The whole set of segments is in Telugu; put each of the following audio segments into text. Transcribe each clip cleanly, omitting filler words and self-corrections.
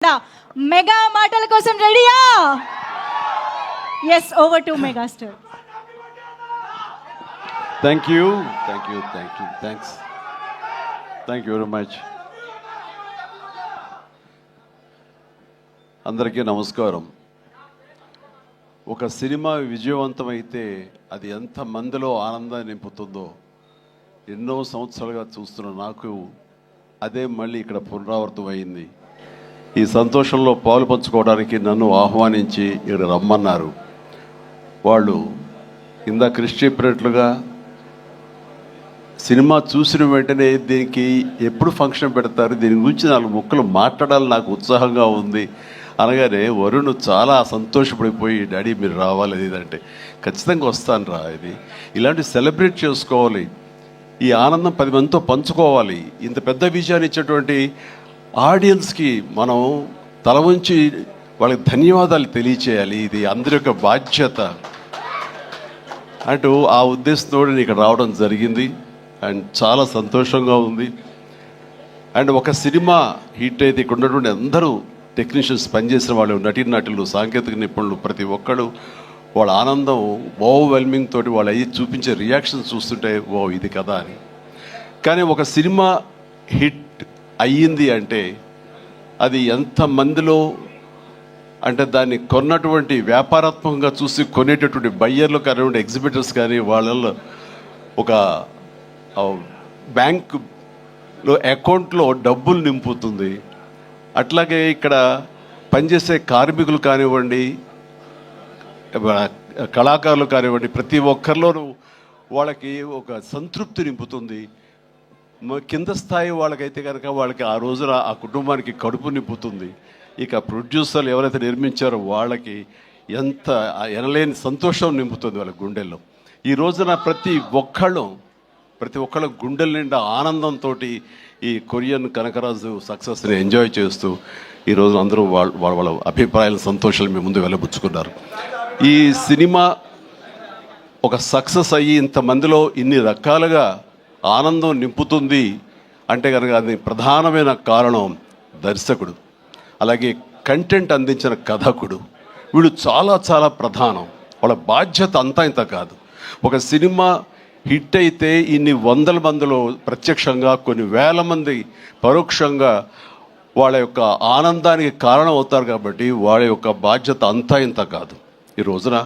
మెగా మాటల కోసం రెడీయా? Yes, over to megastar. Thank you very much. అందరికీ నమస్కారం. ఒక సినిమా విజయవంతమైతే అది ఎంత మందిలో ఆనందాన్ని నింపుతుందో ఎన్నో సంవత్సరాలుగా చూస్తున్న నాకు అదే మళ్ళీ ఇక్కడ పునరావృతం అయింది. ఈ సంతోషంలో పాలు పంచుకోవడానికి నన్ను ఆహ్వానించి ఇక్కడ రమ్మన్నారు. వాళ్ళు ఇందాక కృషి చెప్పినట్లుగా సినిమా చూసిన వెంటనే దీనికి ఎప్పుడు ఫంక్షన్ పెడతారు, దీని గురించి 4 ముక్కలు మాట్లాడాలని నాకు ఉత్సాహంగా ఉంది అనగానే వరుణ్ చాలా సంతోషపడిపోయి, డాడీ మీరు రావాలి ఇదంటే ఖచ్చితంగా వస్తాను రా, ఇది ఇలాంటి సెలబ్రేట్ చేసుకోవాలి, ఈ ఆనందం 10 మందితో పంచుకోవాలి. ఇంత పెద్ద విజయాన్ని ఇచ్చేటువంటి ఆడియన్స్కి మనం తల వంచి వాళ్ళకి ధన్యవాదాలు తెలియచేయాలి. ఇది అందరి యొక్క బాధ్యత అంటూ ఆ ఉద్దేశంతో నేను ఇక్కడ రావడం జరిగింది. అండ్ చాలా సంతోషంగా ఉంది. అండ్ ఒక సినిమా హిట్ అయితే ఇక్కడ ఉన్నటువంటి అందరూ టెక్నీషియన్స్, పనిచేసిన వాళ్ళు, నటీనటులు, సాంకేతిక నిపుణులు, ప్రతి ఒక్కళ్ళు వాళ్ళ ఆనందం ఓవర్వెల్మింగ్ తోటి వాళ్ళు అయ్యి చూపించే రియాక్షన్స్ చూస్తుంటే ఓ ఇది కదా అని. కానీ ఒక సినిమా హిట్ అయ్యింది అంటే అది ఎంతమందిలో, అంటే దాన్ని కొన్నటువంటి వ్యాపారాత్మకంగా చూసి కొనేటటువంటి బయ్యర్లు కానివ్వండి, ఎగ్జిబిటర్స్ కానీ, వాళ్ళల్లో ఒక బ్యాంకులో అకౌంట్లో డబ్బులు నింపుతుంది. అట్లాగే ఇక్కడ పనిచేసే కార్మికులు కానివ్వండి, కళాకారులు కానివ్వండి, ప్రతి ఒక్కరిలోనూ వాళ్ళకి ఒక సంతృప్తి నింపుతుంది. కింద స్థాయి వాళ్ళకైతే కనుక వాళ్ళకి ఆ రోజున ఆ కుటుంబానికి కడుపు నింపుతుంది. ఇక ప్రొడ్యూసర్లు ఎవరైతే నిర్మించారో వాళ్ళకి ఎంత ఎనలేని సంతోషం నింపుతుంది వాళ్ళ గుండెల్లో. ఈ రోజున ప్రతి ఒక్కళ్ళ గుండెల నిండా ఆనందంతో ఈ కొరియన్ కనకరాజు సక్సెస్ని ఎంజాయ్ చేస్తూ ఈరోజు అందరూ వాళ్ళ అభిప్రాయాల సంతోషాలు మీ ముందు వెళ్ళబుచ్చుకున్నారు. ఈ సినిమా ఒక సక్సెస్ అయ్యి ఇంతమందిలో ఇన్ని రకాలుగా ఆనందం నింపుతుంది అంటే కనుక అది ప్రధానమైన కారణం దర్శకుడు, అలాగే కంటెంట్ అందించిన కథకుడు. వీళ్ళు చాలా చాలా ప్రధానం. వాళ్ళ బాధ్యత అంతా ఇంత కాదు. ఒక సినిమా హిట్ అయితే ఇన్ని 100 మందిలో ప్రత్యక్షంగా, కొన్ని వేల మంది పరోక్షంగా వాళ్ళ యొక్క ఆనందానికి కారణం అవుతారు. కాబట్టి వాళ్ళ యొక్క బాధ్యత అంతా ఇంత కాదు. ఈ రోజున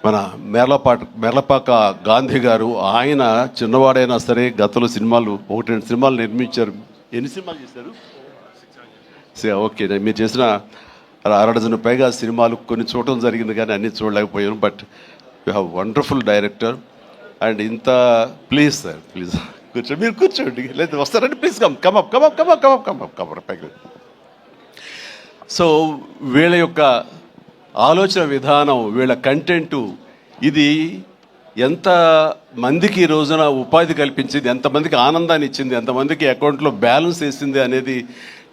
మన మేర్లపాక గాంధీ గారు, ఆయన చిన్నవాడైనా సరే గతంలో సినిమాలు 1-2 సినిమాలు నిర్మించారు. ఎన్ని సినిమాలు చేశారు? ఓకే, మీరు చేసిన 6 డజన్ పైగా సినిమాలు కొన్ని చూడటం జరిగింది, కానీ అన్ని చూడలేకపోయాను. But you have wonderful director. And ఇంత ప్లీజ్ సార్, ప్లీజ్ కూర్చోండి, మీరు కూర్చోండి, లేదా వస్తారండి, ప్లీజ్ కమ్ పైకి. సో వీళ్ళ యొక్క ఆలోచన విధానం, వీళ్ళ కంటెంటు, ఇది ఎంత మందికి ఈ రోజున ఉపాధి కల్పించింది, ఎంతమందికి ఆనందాన్ని ఇచ్చింది, ఎంతమందికి అకౌంట్లో బ్యాలెన్స్ వేసింది అనేది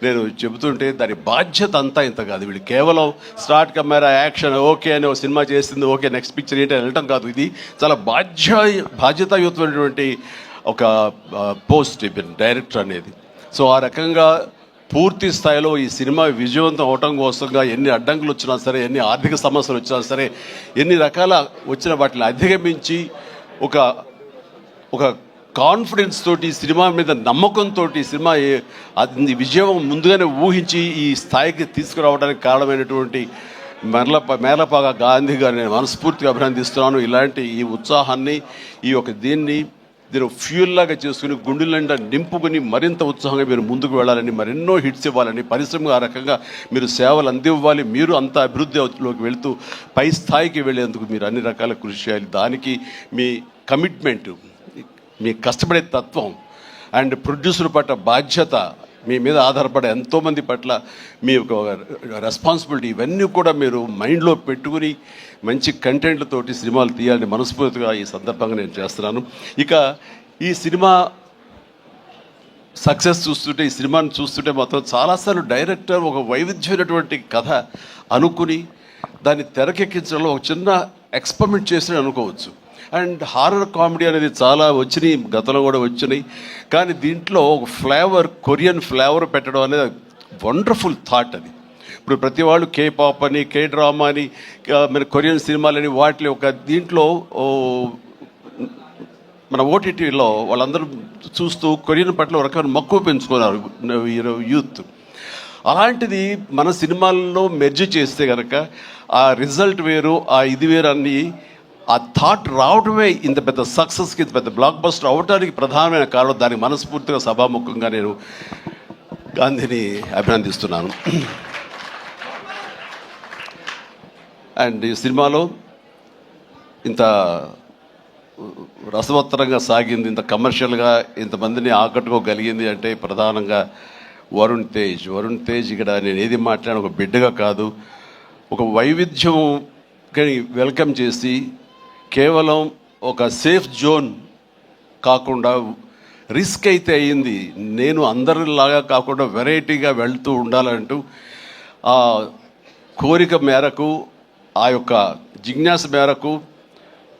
నేను చెబుతుంటే దాని బాధ్యత అంతా ఇంత కాదు. వీళ్ళు కేవలం స్టార్ట్ కెమెరా యాక్షన్ ఓకే అని ఒక సినిమా చేసింది, ఓకే నెక్స్ట్ పిక్చర్ ఏంటి అని వెళ్ళటం కాదు. ఇది చాలా బాధ్యతాయుతమైనటువంటి ఒక పోస్ట్ డైరెక్టర్ అనేది. సో ఆ రకంగా పూర్తి స్థాయిలో ఈ సినిమా విజయవంతం అవటం కోసంగా ఎన్ని అడ్డంకులు వచ్చినా సరే, ఎన్ని ఆర్థిక సమస్యలు వచ్చినా సరే, ఎన్ని రకాల వచ్చిన వాటిని అధిగమించి ఒక కాన్ఫిడెన్స్ తోటి, సినిమా మీద నమ్మకంతో సినిమా విజయం ముందుగానే ఊహించి ఈ స్థాయికి తీసుకురావడానికి కారణమైనటువంటి మేర్లపాక గాంధీ గారిని నేను మనస్ఫూర్తిగా అభినందిస్తున్నాను. ఇలాంటి ఈ ఉత్సాహాన్ని, దీన్ని ఫ్యూల్ లాగా చేసుకుని గుండెల నిండా నింపుకుని మరింత ఉత్సాహంగా మీరు ముందుకు వెళ్ళాలని, మరెన్నో హిట్స్ ఇవ్వాలని, పరిశ్రమ ఆ రకంగా మీరు సేవలు అందివ్వాలి. మీరు అంత అభివృద్ధిలోకి వెళుతూ పై స్థాయికి వెళ్ళేందుకు మీరు అన్ని రకాల కృషి చేయాలి. దానికి మీ కమిట్మెంటు, మీ కష్టపడే తత్వం అండ్ ప్రొడ్యూసర్ పట్ల బాధ్యత, మీ మీద ఆధారపడే ఎంతోమంది పట్ల మీ యొక్క రెస్పాన్సిబిలిటీ, ఇవన్నీ కూడా మీరు మైండ్లో పెట్టుకుని మంచి కంటెంట్లతోటి సినిమాలు తీయాలని మనస్ఫూర్తిగా ఈ సందర్భంగా నేను చేస్తున్నాను. ఇక ఈ సినిమా సక్సెస్ చూస్తుంటే, ఈ సినిమాని చూస్తుంటే మాత్రం చాలాసార్లు డైరెక్టర్ ఒక వైవిధ్యమైనటువంటి కథ అనుకుని దాన్ని తెరకెక్కించడంలో ఒక చిన్న ఎక్స్పెరిమెంట్ చేసి అనుకోవచ్చు. అండ్ హారర్ కామెడీ అనేది చాలా వచ్చినాయి, గతంలో కూడా వచ్చినాయి. కానీ దీంట్లో ఒక ఫ్లేవర్, కొరియన్ ఫ్లేవర్ పెట్టడం అనేది వండర్ఫుల్ థాట్ అది. ఇప్పుడు ప్రతి వాళ్ళు కే పాప్ అని, కే డ్రామా అని, మన కొరియన్ సినిమాలని వాటి ఒక దీంట్లో మన ఓటీటీలో వాళ్ళందరూ చూస్తూ కొరియన్ పట్ల ఒక రకమైన మక్కువ పెంచుకున్నారు యూత్. అలాంటిది మన సినిమాల్లో మెర్జ్ చేస్తే కనుక ఆ రిజల్ట్ వేరు, ఆ ఇది వేరు అన్ని ఆ థాట్ రావడమే ఇంత పెద్ద సక్సెస్కి, ఇంత పెద్ద బ్లాక్ బస్టర్ అవడానికి ప్రధానమైన కారణం. దానికి మనస్ఫూర్తిగా సభాముఖంగా నేను గాంధీని అభినందిస్తున్నాను. అండ్ ఈ సినిమాలో ఇంత రసవత్తరంగా సాగింది, ఇంత కమర్షియల్గా ఇంతమందిని ఆకట్టుకోగలిగింది అంటే ప్రధానంగా వరుణ్ తేజ్ ఇక్కడ నేను ఏది మాట్లాడిన ఒక బిడ్డగా కాదు, ఒక వైవిధ్యం వెల్కమ్ చేసి కేవలం ఒక సేఫ్ జోన్ కాకుండా రిస్క్ అయితే అయ్యింది, నేను అందరిలాగా కాకుండా వెరైటీగా వెళ్తూ ఉండాలంటూ ఆ కోరిక మేరకు, ఆ యొక్క జిజ్ఞాస మేరకు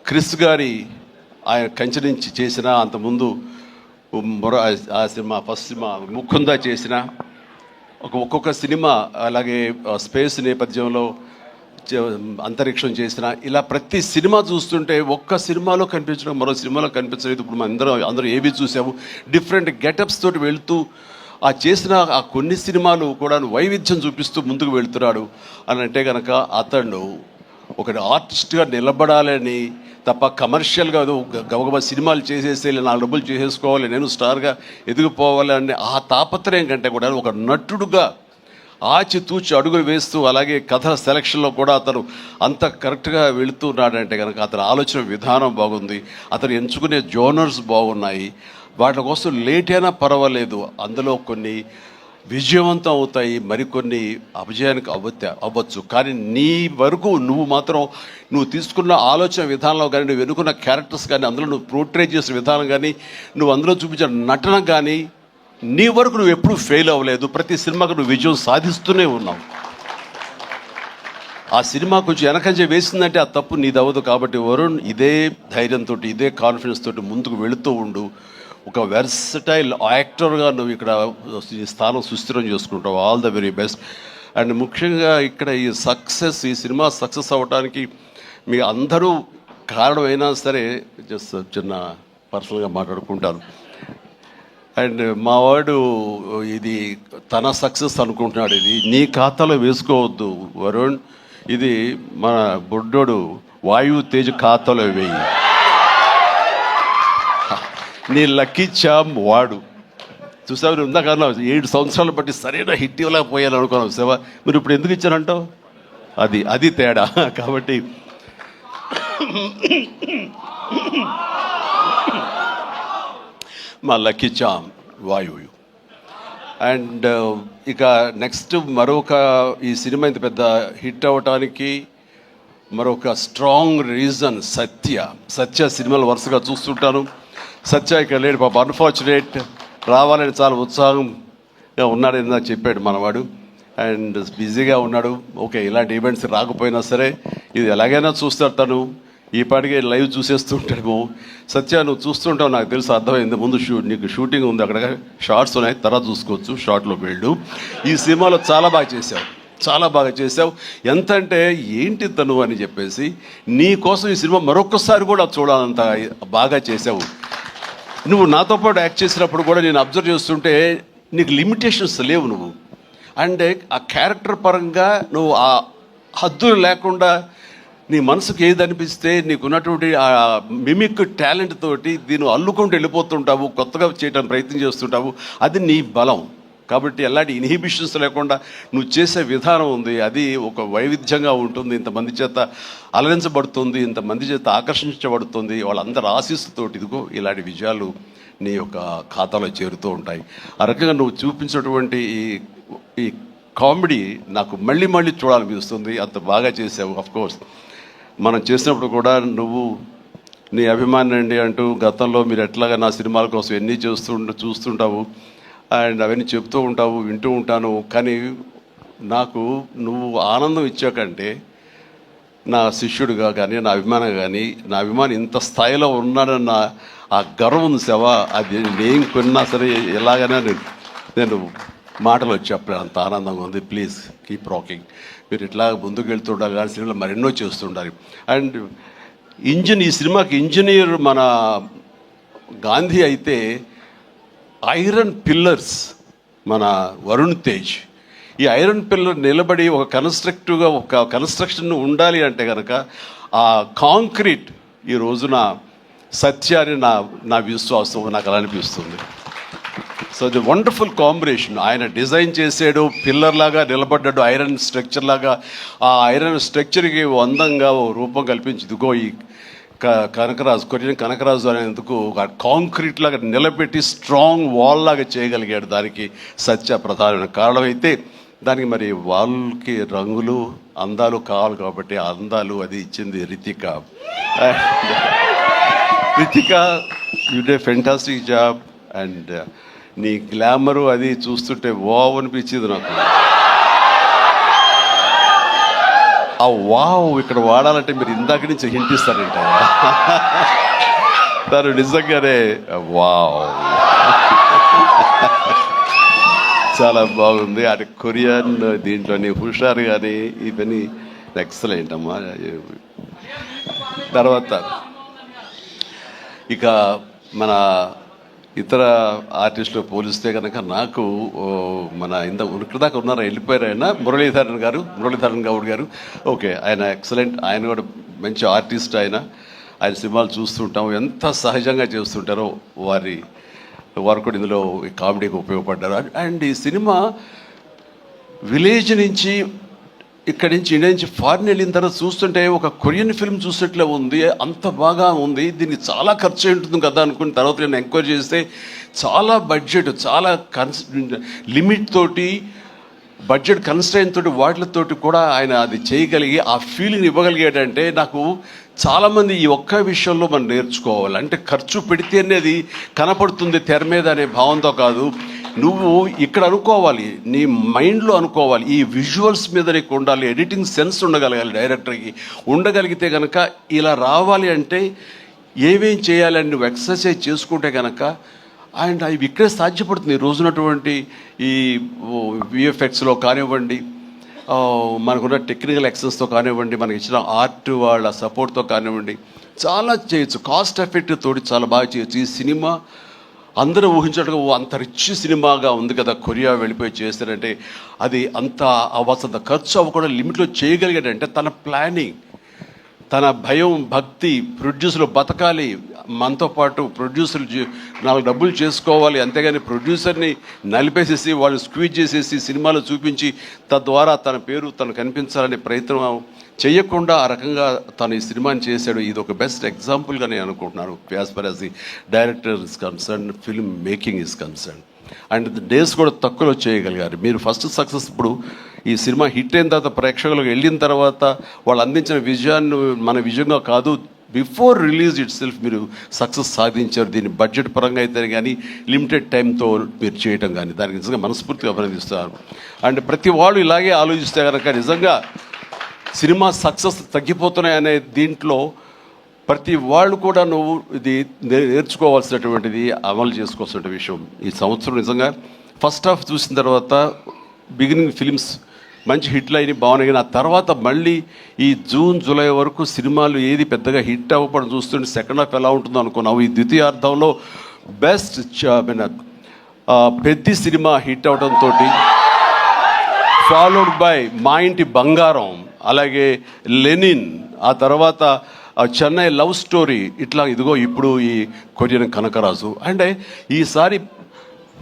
క్రిస్ గారి ఆయన కంచె నుంచి చేసిన, అంతకుముందు ఆ సినిమా ఫస్ట్ సినిమా ముకుందా చేసిన ఒక్కొక్క సినిమా, అలాగే స్పేస్ నేపథ్యంలో అంతరిక్షం చేసిన, ఇలా ప్రతి సినిమా చూస్తుంటే ఒక్క సినిమాలో కనిపించడం మరో సినిమాలో కనిపించలేదు. ఇప్పుడు మనం అందరూ ఏవి చూసాము, డిఫరెంట్ గెటప్స్ తోటి వెళ్తూ ఆ చేసిన ఆ కొన్ని సినిమాలు కూడా వైవిధ్యం చూపిస్తూ ముందుకు వెళ్తున్నాడు అని అంటే కనుక అతను ఒక ఆర్టిస్ట్గా నిలబడాలని తప్ప కమర్షియల్గా గబగబా సినిమాలు చేసేసి 4 డబ్బులు చేసేసుకోవాలి, నేను స్టార్గా ఎదిగిపోవాలి అనే ఆ తాపత్రయం కంటే కూడా ఒక నటుడుగా ఆచితూచి అడుగులు వేస్తూ, అలాగే కథల సెలక్షన్లో కూడా అతను అంత కరెక్ట్గా వెళుతున్నాడంటే కనుక అతని ఆలోచన విధానం బాగుంది, అతను ఎంచుకునే జోనర్స్ బాగున్నాయి. వాటి కోసం లేట్ అయినా పర్వాలేదు, అందులో కొన్ని విజయవంతం అవుతాయి, మరికొన్ని అపజయానికి అవ్వచ్చు. కానీ నీ వరకు నువ్వు మాత్రం నువ్వు తీసుకున్న ఆలోచన విధానంలో కానీ, నువ్వు ఎన్నుకున్న క్యారెక్టర్స్ కానీ, అందులో నువ్వు పోర్ట్రే చేసిన విధానం కానీ, నువ్వు అందులో చూపించిన నటన కానీ, నీ వరకు నువ్వు ఎప్పుడూ ఫెయిల్ అవ్వలేదు. ప్రతి సినిమాకు నువ్వు విజయం సాధిస్తూనే ఉన్నావు. ఆ సినిమా కొంచెం వెనకంజ వేసిందంటే ఆ తప్పు నీది అవ్వదు. కాబట్టి వరుణ్ ఇదే ధైర్యంతో, ఇదే కాన్ఫిడెన్స్ తోటి ముందుకు వెళుతూ ఉండు. ఒక వెర్సటైల్ యాక్టర్గా నువ్వు ఇక్కడ ఈ స్థానం సుస్థిరం చేసుకుంటావు. All the very best. And ముఖ్యంగా ఇక్కడ ఈ సినిమా సక్సెస్ అవ్వడానికి మీ అందరూ కారణమైనా సరే, జస్ట్ చిన్న పర్సనల్గా మాట్లాడుకుంటాను. అండ్ మావాడు ఇది తన సక్సెస్ అనుకుంటున్నాడు, ఇది నీ ఖాతాలో వేసుకోవద్దు వరుణ్, ఇది మన బుడ్డోడు వాయు తేజ్ ఖాతాలో వేయి. నీ లక్కీ చామ్ వాడు. చూసావు, నువ్వు ఇందాక 7 సంవత్సరాలు బట్టి సరైన హిట్ ఇవ్వలేకపోయాను అనుకున్నావు సేవ, మీరు ఇప్పుడు ఎందుకు ఇచ్చారంటావు? అది తేడా. కాబట్టి మా లక్కీ చామ్ వాయువు. అండ్ ఇక నెక్స్ట్ మరొక ఈ సినిమా ఇంత పెద్ద హిట్ అవ్వటానికి మరొక స్ట్రాంగ్ రీజన్ సత్య సినిమాలు వరుసగా చూస్తుంటాను. సత్య ఇక్కడ లేడు పాప, అన్ఫార్చునేట్. రావాలని చాలా ఉత్సాహంగా ఉన్నాడని నాకు చెప్పాడు మనవాడు. అండ్ బిజీగా ఉన్నాడు. ఓకే, ఇలాంటి ఈవెంట్స్ రాకపోయినా సరే ఇది ఎలాగైనా చూస్తాడు తను. ఈ పాటికి లైవ్ చూసేస్తుంటాడు. సత్య నువ్వు చూస్తుంటావు, నాకు తెలుసు, అర్థమైంది. ముందు నీకు షూటింగ్ ఉంది, అక్కడ షార్ట్స్ ఉన్నాయి, తర్వాత చూసుకోవచ్చు, షార్ట్లోకి వెళ్ళు. ఈ సినిమాలో చాలా బాగా చేసావు. ఎంత అంటే ఏంటి తను అని చెప్పేసి నీ కోసం ఈ సినిమా మరొకసారి కూడా చూడాలంత బాగా చేసావు. నువ్వు నాతో పాటు యాక్ట్ చేసినప్పుడు కూడా నేను అబ్జర్వ్ చేస్తుంటే నీకు లిమిటేషన్స్ లేవు నువ్వు. అండ్ ఆ క్యారెక్టర్ పరంగా నువ్వు ఆ హద్దులు లేకుండా నీ మనసుకు ఏది అనిపిస్తే నీకున్నటువంటి ఆ మిమిక్ టాలెంట్ తోటి దీన్ని అల్లుకుంటూ వెళ్ళిపోతుంటావు, కొత్తగా చేయడానికి ప్రయత్నం చేస్తుంటావు. అది నీ బలం. కాబట్టి ఎలాంటి ఇన్హిబిషన్స్ లేకుండా నువ్వు చేసే విధానం ఉంది, అది ఒక వైవిధ్యంగా ఉంటుంది. ఇంతమంది చేత అలరించబడుతుంది, ఇంతమంది చేత ఆకర్షించబడుతుంది. వాళ్ళందరూ ఆశీస్సుతోటి ఇదిగో ఇలాంటి విజయాలు నీ యొక్క ఖాతాలో చేరుతూ ఉంటాయి. ఆ రకంగా నువ్వు చూపించినటువంటి ఈ కామెడీ నాకు మళ్ళీ చూడాలనిపిస్తుంది. అంత బాగా చేసావు. అఫ్కోర్స్ మనం చేసినప్పుడు కూడా నువ్వు నీ అభిమాని అండి అంటూ గతంలో మీరు ఎట్లాగా నా సినిమాల కోసం ఎన్ని చూస్తుంటావు అండ్ అవన్నీ చెప్తూ ఉంటావు, వింటూ ఉంటాను. కానీ నాకు నువ్వు ఆనందం ఇచ్చాకంటే నా శిష్యుడిగా కానీ నా అభిమాని ఇంత స్థాయిలో ఉన్నాడన్న ఆ గర్వం ఉంది సేవ. అది నేను కొన్నా సరే ఎలాగైనా నేను మాటలు వచ్చి చెప్పలేదు, అంత ఆనందంగా ఉంది. Please keep rocking. మీరు ఇట్లా ముందుకు వెళ్తుండాలి, కానీ సినిమాలు మరెన్నో చేస్తుండాలి. అండ్ ఈ సినిమాకి ఇంజనీర్ మన గాంధీ అయితే ఐరన్ పిల్లర్స్ మన వరుణ్ తేజ్. ఈ ఐరన్ పిల్లర్ నిలబడి ఒక కన్స్ట్రక్టివ్గా ఒక కన్స్ట్రక్షన్ ఉండాలి అంటే కనుక ఆ కాంక్రీట్ ఈ రోజున సత్యాన్ని నా విశ్వాసం, నాకు అలా అనిపిస్తుంది. So the wonderful combination. ఆయన డిజైన్ చేసాడు, పిల్లర్ లాగా నిలబడ్డాడు, ఐరన్ స్ట్రక్చర్ లాగా. ఆ ఐరన్ స్ట్రక్చర్కి అందంగా ఓ రూపం కల్పించి ఇదిగో ఈ కనకరాజు, కొరియన్ కనకరాజు అనేందుకు కాంక్రీట్ లాగా నిలబెట్టి స్ట్రాంగ్ వాల్ లాగా చేయగలిగాడు. దానికి సత్య ప్రధానమైన కారణం అయితే, దానికి మరి వాళ్ళకి రంగులు అందాలు కావాలి కాబట్టి ఆ అందాలు అది ఇచ్చింది Ritika. Ritika, you day fantastic job. And నీ గ్లామరు అది చూస్తుంటే వావ్ అనిపించింది నాకు. ఆ వావ్ ఇక్కడ వాడాలంటే మీరు ఇందాక నుంచి హింట్ ఇస్తారంట. తను నిజంగానే వావ్, చాలా బాగుంది. అది కొరియన్ దీంట్లోని హుషారు కానీ ఇవన్నీ ఎక్సలెంట్ అమ్మా. తర్వాత ఇక మన ఇతర ఆర్టిస్టులు పోలిస్తే కనుక నాకు మన ఉనికిదాకా ఉన్నారా, వెళ్ళిపోయారు ఆయన, మురళీధరన్ గౌడ్ గారు. ఓకే, ఆయన ఎక్సలెంట్. ఆయన కూడా మంచి ఆర్టిస్ట్. ఆయన సినిమాలు చూస్తుంటాం, ఎంత సహజంగా చేస్తుంటారో వారు కూడా ఇందులో కామెడీకి ఉపయోగపడ్డారు. అండ్ ఈ సినిమా విలేజ్ నుంచి ఇక్కడి నుంచి ఇండియా నుంచి ఫారిన్ వెళ్ళిన తర్వాత చూస్తుంటే ఒక కొరియన్ ఫిల్మ్ చూసినట్లే ఉంది, అంత బాగా ఉంది. దీనికి చాలా ఖర్చు అయి ఉంటుంది కదా అనుకున్న తర్వాత నేను ఎంక్వైరీ చేస్తే చాలా బడ్జెట్, చాలా లిమిట్ తోటి, బడ్జెట్ కన్స్ట్రైన్ తోటి, వాటితోటి కూడా ఆయన అది చేయగలిగి ఆ ఫీలింగ్ ఇవ్వగలిగాడంటే నాకు చాలామంది ఈ ఒక్క విషయంలో మనం నేర్చుకోవాలి. అంటే ఖర్చు పెడితేనే అది కనపడుతుంది తెర మీద అనే భావంతో కాదు, నువ్వు ఇక్కడ అనుకోవాలి, నీ మైండ్లో అనుకోవాలి. ఈ విజువల్స్ మీద నీకు ఉండాలి, ఎడిటింగ్ సెన్స్ ఉండగలగాలి, డైరెక్టర్కి ఉండగలిగితే కనుక ఇలా రావాలి అంటే ఏమేం చేయాలని నువ్వు ఎక్సర్సైజ్ చేసుకుంటే కనుక అండ్ అవి ఇక్కడే సాధ్యపడుతుంది. ఈ రోజునటువంటి ఈ విఎఫ్ఎక్స్లో కానివ్వండి, మనకున్న టెక్నికల్ ఎక్సెస్తో కానివ్వండి, మనకి ఇచ్చిన ఆర్ట్ వాళ్ళ సపోర్ట్తో కానివ్వండి, చాలా చేయొచ్చు. కాస్ట్ ఎఫెక్టివ్ తోటి చాలా బాగా చేయొచ్చు. ఈ సినిమా అందరూ ఊహించట్టుగా అంత రిచ్ సినిమాగా ఉంది కదా, కొరియా వెళ్ళిపోయి చేస్తారంటే అది అంత అవ్వాల్సినంత ఖర్చు అవ్వకుండా లిమిట్లో చేయగలిగాడంటే తన ప్లానింగ్, తన భయం, భక్తి, ప్రొడ్యూసర్లు బతకాలి, మనతో పాటు ప్రొడ్యూసర్లు 4 డబ్బులు చేసుకోవాలి, అంతేగాని ప్రొడ్యూసర్ని నలిపేసేసి వాళ్ళు స్క్వీజ్ చేసేసి సినిమాలో చూపించి తద్వారా తన పేరు తను కనిపించాలనే ప్రయత్నం చేయకుండా ఆ రకంగా తను ఈ సినిమాని చేశాడు. ఇది ఒక బెస్ట్ ఎగ్జాంపుల్గా నేను అనుకుంటున్నాను as for as the director is concern, film making is concern. And days కూడా తక్కువలో చేయగలిగారు. మీరు ఫస్ట్ సక్సెస్ ఇప్పుడు ఈ సినిమా హిట్ అయిన తర్వాత ప్రేక్షకులకు వెళ్ళిన తర్వాత వాళ్ళు అందించిన విజయాన్ని మన విజయంగా కాదు, బిఫోర్ రిలీజ్ ఇట్ సెల్ఫ్ మీరు సక్సెస్ సాధించారు. దీన్ని బడ్జెట్ పరంగా అయితే కానీ లిమిటెడ్ టైంతో మీరు చేయటం కానీ దానికి నిజంగా మనస్ఫూర్తిగా అభినందిస్తారు. అండ్ ప్రతి వాళ్ళు ఇలాగే ఆలోచిస్తే కనుక నిజంగా సినిమా సక్సెస్ తగ్గిపోతున్నాయనే దీంట్లో ప్రతి వాళ్ళు కూడా నువ్వు ఇది నేర్చుకోవాల్సినటువంటిది, అమలు చేసుకోవాల్సిన విషయం. ఈ సంవత్సరం నిజంగా ఫస్ట్ హాఫ్ చూసిన తర్వాత బిగినింగ్ ఫిలిమ్స్ మంచి హిట్లు అయినాయి, బాగున్నాయి. కానీ ఆ తర్వాత మళ్ళీ ఈ జూన్ జూలై వరకు సినిమాలు ఏది పెద్దగా హిట్ అవ్వడం చూస్తుంటే సెకండ్ హాఫ్ ఎలా ఉంటుందో అనుకున్నావు. ఈ ద్వితీయార్థంలో బెస్ట్ పెద్ద సినిమా హిట్ అవడంతో ఫాలోడ్ బై మా ఇంటి బంగారం, అలాగే లెనిన్, ఆ తర్వాత చెన్నై లవ్ స్టోరీ, ఇట్లా ఇదిగో ఇప్పుడు ఈ కొరియన్ కనకరాజు. అంటే ఈసారి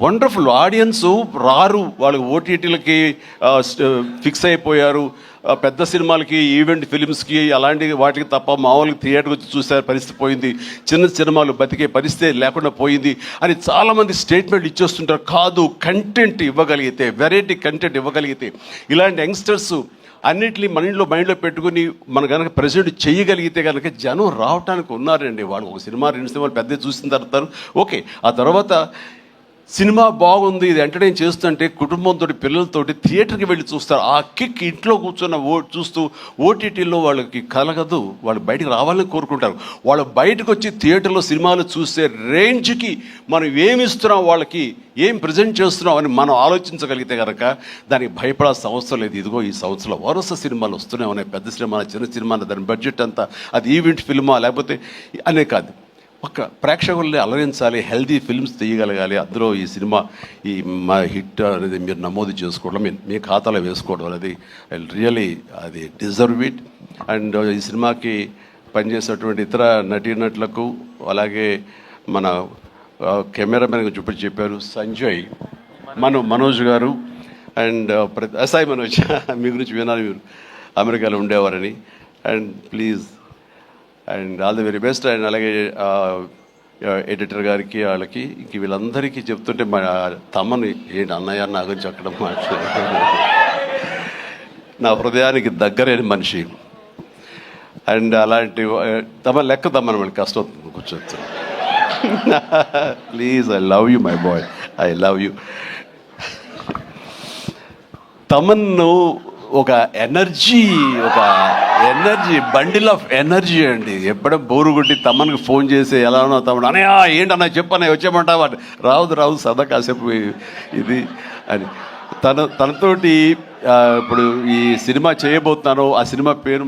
వండర్ఫుల్ ఆడియన్స్ రారు, వాళ్ళకి ఓటీటీలకి ఫిక్స్ అయిపోయారు. పెద్ద సినిమాలకి, ఈవెంట్ ఫిలిమ్స్కి అలాంటి వాటికి తప్ప మామూలుగా థియేటర్కి వచ్చి చూసే పరిస్థితి పోయింది. చిన్న సినిమాలు బతికే పరిస్థితి లేకుండా పోయింది అని చాలామంది స్టేట్మెంట్ ఇచ్చేస్తుంటారు. కాదు, కంటెంట్ ఇవ్వగలిగితే, వెరైటీ కంటెంట్ ఇవ్వగలిగితే, ఇలాంటి యంగ్స్టర్స్ అన్నింటినీ మైండ్లో పెట్టుకుని మనం కనుక ప్రెజెంట్ చేయగలిగితే కనుక జనం రావటానికి ఉన్నారండి. వాళ్ళు ఒక సినిమా 2 సినిమాలు పెద్ద చూసిన తర్వాత ఓకే, ఆ తర్వాత సినిమా బాగుంది, ఇది ఎంటర్టైన్ చేస్తుంటే కుటుంబంతో పిల్లలతోటి థియేటర్కి వెళ్ళి చూస్తారు. ఆ కిక్ ఇంట్లో కూర్చున్న చూస్తూ ఓటీటీలో వాళ్ళకి కలగదు, వాళ్ళు బయటికి రావాలని కోరుకుంటారు. వాళ్ళు బయటకు వచ్చి థియేటర్లో సినిమాలు చూసే రేంజ్కి మనం ఏమిస్తున్నాం, వాళ్ళకి ఏం ప్రజెంట్ చేస్తున్నాం అని మనం ఆలోచించగలిగితే కనుక దానికి భయపడాల్సిన అవసరం లేదు. ఇదిగో ఈ సంవత్సరంలో వరుస సినిమాలు వస్తూనే ఉన్నాయి, పెద్ద సినిమా, చిన్న సినిమా, దాని బడ్జెట్ అంతా అది ఈవెంట్ ఫిల్మా లేకపోతే అనే కాదు, ఒక ప్రేక్షకుల్ని అలరించాలి, హెల్దీ ఫిల్మ్స్ తీయగలగాలి. అందులో ఈ సినిమా ఈ మా హిట్ అనేది మీరు నమోదు చేసుకోవడం, మీ ఖాతాలో వేసుకోవడం అనేది రియలీ అది డిజర్వ్ ఇట్. అండ్ ఈ సినిమాకి పనిచేసినటువంటి ఇతర నటీనటులకు, అలాగే మన కెమెరామెన్ చూపించి చెప్పారు సంజయ్, మనోజ్ గారు అండ్ సాయి మనోజ్, మీ గురించి వినాలి, మీరు అమెరికాలో ఉండేవారని. And please and all the very best. And అలాగే ఎడిటర్ గారికి, వాళ్ళకి ఇంక వీళ్ళందరికీ చెప్తుంటే మా తమ్మని ఏంటి అన్నయ్య నా గురించి అక్కడ మాట్లాడారు, నా హృదయానికి దగ్గరైన మనిషి. అండ్ అలాంటి తమ లెక్క తమ్మని మనకి కష్టం అవుతుంది కూర్చోవచ్చు. Please, I love you my boy, I love you. తమన్ను ఒక ఎనర్జీ బండిల్ ఆఫ్ ఎనర్జీ అండి. ఎప్పుడో బోరు కొట్టి తమ్మనికి ఫోన్ చేసి ఎలా ఉన్నావు తమ్ముడు, అనయా ఏంటన్నా చెప్పన్నా వచ్చేయమంటావా, రాదు సదా కాసేపు ఇది అని. తనతోటి ఇప్పుడు ఈ సినిమా చేయబోతున్నాను, ఆ సినిమా పేరు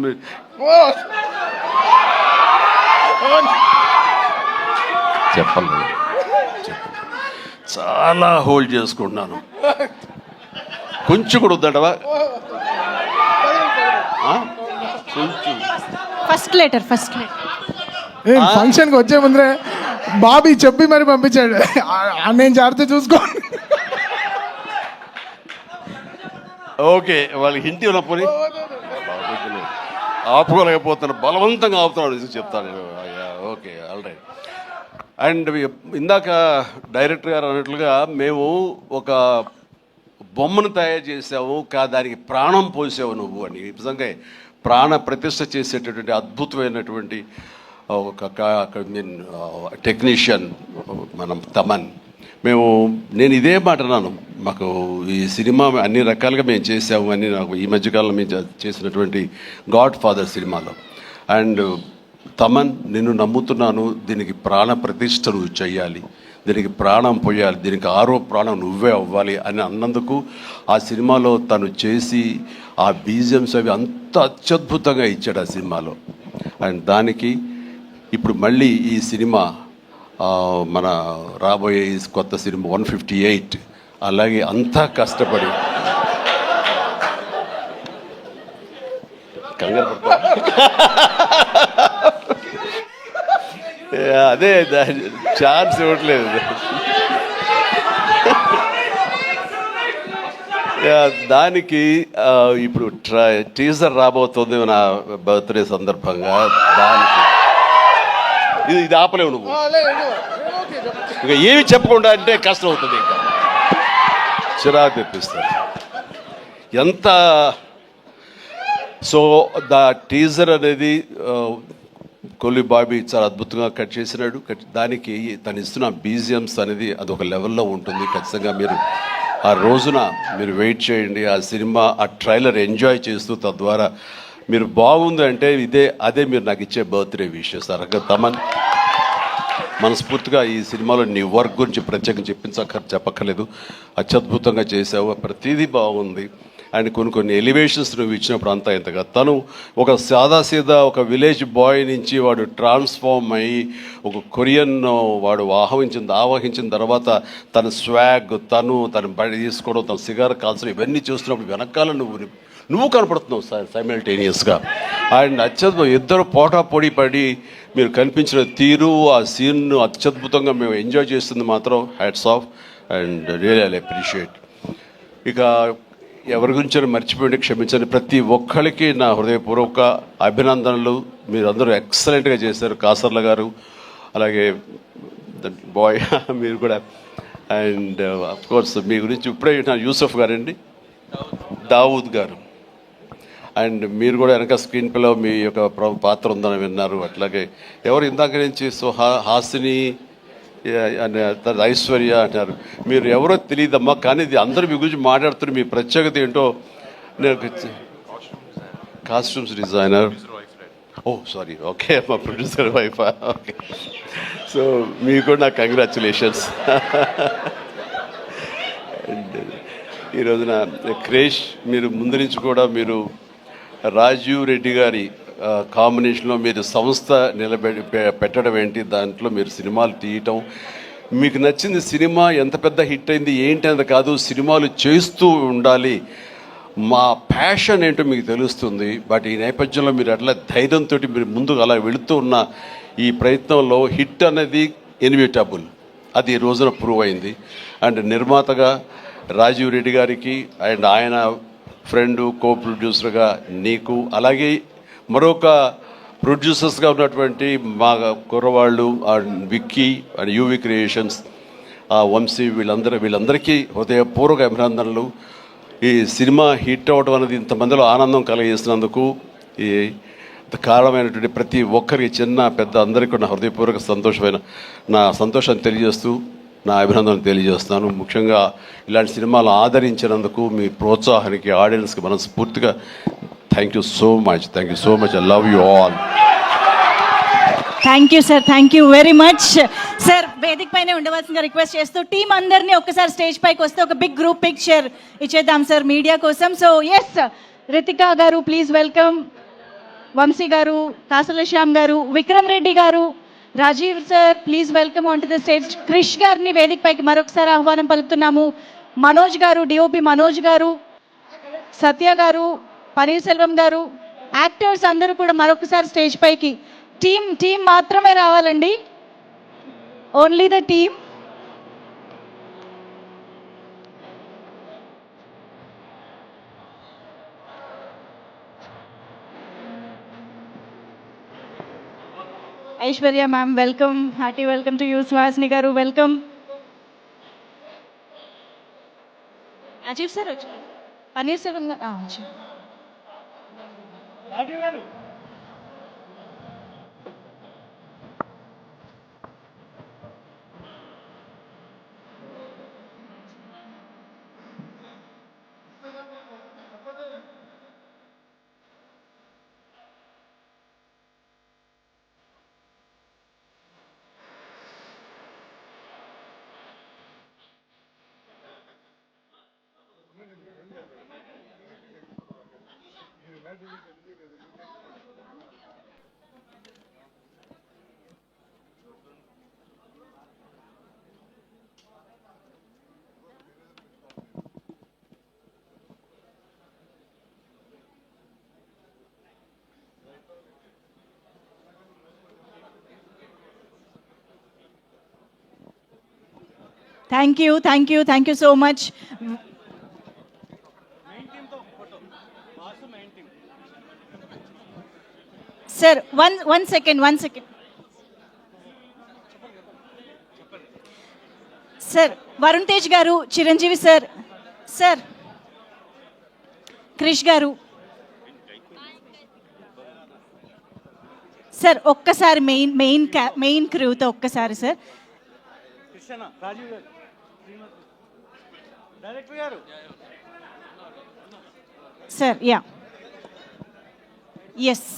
చెప్పలేదు, చాలా హోల్డ్ చేసుకుంటున్నాను. కొంచెం కూడా వద్దంటవా, ఫస్ట్ లెటర్ ఫంక్షన్కి వచ్చే ముందరే బాబీ చెప్పి మరి పంపించాడు, నేను జాగ్రత్త చూసుకో. ఓకే, వాళ్ళకి హింట్ ఉన్నప్పుడు ఆపుకోలేకపోతున్నాను, బలవంతంగా ఆపుతున్నాడు చెప్తాను. Okay, all right. అండ్ ఇందాక డైరెక్టర్ గారు అన్నట్లుగా మేము ఒక బొమ్మను తయారు చేసావు, దానికి ప్రాణం పోసావు నువ్వు అని. నిజంగా ప్రాణ ప్రతిష్ఠ చేసేటటువంటి అద్భుతమైనటువంటి ఒక టెక్నీషియన్ మనం తమన్. నేను ఇదే మాట అన్నాను, మాకు ఈ సినిమా అన్ని రకాలుగా మేము చేసాము అని. నాకు ఈ మధ్యకాలంలో మేము చేసినటువంటి గాడ్ ఫాదర్ సినిమాలో, అండ్ తమన్ నిన్ను నమ్ముతున్నాను, దీనికి ప్రాణ ప్రతిష్ఠ నువ్వు చెయ్యాలి, దీనికి ప్రాణం పోయాలి, దీనికి ప్రాణం నువ్వే అవ్వాలి అని అన్నందుకు ఆ సినిమాలో తను చేసి ఆ బీజిఎమ్స్ అవి అంత అత్యద్భుతంగా ఇచ్చాడు ఆ సినిమాలో. అండ్ దానికి ఇప్పుడు మళ్ళీ ఈ సినిమా మన రాబోయే కొత్త సినిమా 158 అలాగే అంతా కష్టపడి కంగారు అదే ఛాన్స్ ఇవ్వట్లేదు. దానికి ఇప్పుడు టీజర్ రాబోతుంది నా బర్త్డే సందర్భంగా. దానికి ఇది ఆపలేవు నువ్వు, ఇంకా ఏమి చెప్పకుండా అంటే కష్టం అవుతుంది, ఇంకా చిరాకు తెప్పిస్తారు ఎంత. సో దా టీజర్ అనేది కొల్లి బాబీ చాలా అద్భుతంగా కట్ చేసినాడు. దానికి తను ఇస్తున్న బీజిఎమ్స్ అనేది అదొక లెవెల్లో ఉంటుంది. ఖచ్చితంగా మీరు ఆ రోజున మీరు వెయిట్ చేయండి, ఆ సినిమా ఆ ట్రైలర్ ఎంజాయ్ చేస్తూ తద్వారా మీరు బాగుంది అంటే అదే మీరు నాకు ఇచ్చే బర్త్డే విషెస్. తమన్ మనస్ఫూర్తిగా ఈ సినిమాలో నీ వర్క్ గురించి ప్రత్యేకంగా చెప్పక్కర్లేదు, అత్యద్భుతంగా చేసావు, ప్రతిదీ బాగుంది. అండ్ కొన్ని ఎలివేషన్స్ నువ్వు ఇచ్చినప్పుడు అంతా ఇంతగా తను ఒక సాదాసీదా ఒక విలేజ్ బాయ్ నుంచి వాడు ట్రాన్స్ఫార్మ్ అయ్యి ఒక కొరియన్ వాడు ఆవహించిన తర్వాత తన స్వాగ్, తన బడి తీసుకోవడం, తన సిగార్ కాల్చడం, ఇవన్నీ చూస్తున్నప్పుడు వెనకాల నువ్వు కనపడుతున్నావు సైమల్టేనియస్గా. అండ్ అత్యద్భుతం, ఇద్దరు పోటాపోటీ పడి మీరు కనిపించిన తీరు, ఆ సీన్ను అత్యద్భుతంగా మేము ఎంజాయ్ చేస్తుంది మాత్రం hats off and really I appreciate. ఇక ఎవరి గురించి మర్చిపోయింది క్షమించండి. ప్రతి ఒక్కరికి నా హృదయపూర్వక అభినందనలు. మీరందరూ ఎక్సలెంట్గా చేశారు. కాసర్ల గారు, అలాగే బాయ్ మీరు కూడా. అండ్ అఫ్కోర్స్ మీ గురించి ఇప్పుడే యూసఫ్ గారండి, దావూద్ గారు. అండ్ మీరు కూడా వెనక స్క్రీన్ ప్లేలో మీ యొక్క పాత్ర ఉందని విన్నారు. అట్లాగే ఎవరు ఇందాక నుంచి హాసిని ఐశ్వర్య అంటారు. మీరు ఎవరో తెలియదమ్మా, కానీ ఇది అందరూ మీ గురించి మాట్లాడుతున్నారు. మీ ప్రత్యేకత ఏంటో నేను కాస్ట్యూమ్స్ డిజైనర్. ఓ సారీ, ఓకే, మా ప్రొడ్యూసర్ వైఫ్. ఓకే, సో మీకు కూడా నా కంగ్రాచులేషన్స్. అండ్ ఈ రోజున క్రేష్, మీరు ముందు నుంచి కూడా మీరు రాజీవ్ రెడ్డి గారి కాంబినేషన్లో మీరు సంస్థ పెట్టడం ఏంటి, దాంట్లో మీరు సినిమాలు తీయటం, మీకు నచ్చింది సినిమా ఎంత పెద్ద హిట్ అయింది ఏంటి అనేది కాదు, సినిమాలు చేస్తూ ఉండాలి, మా ప్యాషన్ ఏంటో మీకు తెలుస్తుంది. బట్ ఈ నేపథ్యంలో మీరు అట్లా ధైర్యంతో మీరు ముందుకు అలా వెళుతూ ఉన్న ఈ ప్రయత్నంలో హిట్ అనేది ఇన్విటబుల్, అది ఈ రోజున ప్రూవ్ అయింది. అండ్ నిర్మాతగా రాజీవ్ రెడ్డి గారికి అండ్ ఆయన ఫ్రెండు కో ప్రొడ్యూసర్గా నీకు, అలాగే మరొక ప్రొడ్యూసర్స్గా ఉన్నటువంటి మా కుర్రవాళ్ళు Vicky and UV Creations, Vamsi, వీళ్ళందరికీ హృదయపూర్వక అభినందనలు. ఈ సినిమా హిట్ అవ్వడం అనేది ఇంతమందిలో ఆనందం కలిగిస్తున్నందుకు ఈ కారణమైనటువంటి ప్రతి ఒక్కరికి, చిన్న పెద్ద అందరికీ నా హృదయపూర్వక నా సంతోషాన్ని తెలియజేస్తూ నా అభినందనలు తెలియజేస్తున్నాను. ముఖ్యంగా ఇలాంటి సినిమాలు ఆదరించినందుకు మీ ప్రోత్సాహానికి, ఆడియన్స్కి మనస్ఫూర్తిగా thank you so much. I love you all. Thank you sir, thank you very much sir. వేదిక పైన ఉండవలసిందిగా రిక్వెస్ట్ చేస్తూ టీం అందరినీ ఒక్కసారి స్టేజ్ పైకి వస్తే ఒక బిగ్ గ్రూప్ పిక్చర్ ఇచ్చేద్దాం సార్ మీడియా కోసం. సో ఎస్, రితికా గారు ప్లీజ్ వెల్కమ్, వంశీ గారు, కాసల శ్యామ్ గారు, విక్రమ్ రెడ్డి గారు, Rajeev sir please welcome on to the stage. Krish గారిని వేదిక పైకి మరొకసారి ఆహ్వానం పలుకుతున్నాము. మనోజ్ గారు, డిఓపి మనోజ్ గారు, సత్య గారు, పనీర్ సెల్వం గారు, యాక్టర్స్ అందరూ కూడా మరొకసారి స్టేజ్ పైకి. టీం మాత్రమే రావాలండి, only the team. Aishwarya ma'am welcome, hearty welcome to you. Suhasini గారు వెల్కమ్. అజీవ్ సార్ వచ్చి, పనీర్ సెల్వం గారు వచ్చి. Thank you so much. Sir one second sir. Varun Tej గారు, చిరంజీవి సార్, క్రిష్ గారు సార్, ఒక్కసారి మెయిన్ క్రూతో ఒక్కసారి సార్. Sir yeah, yes.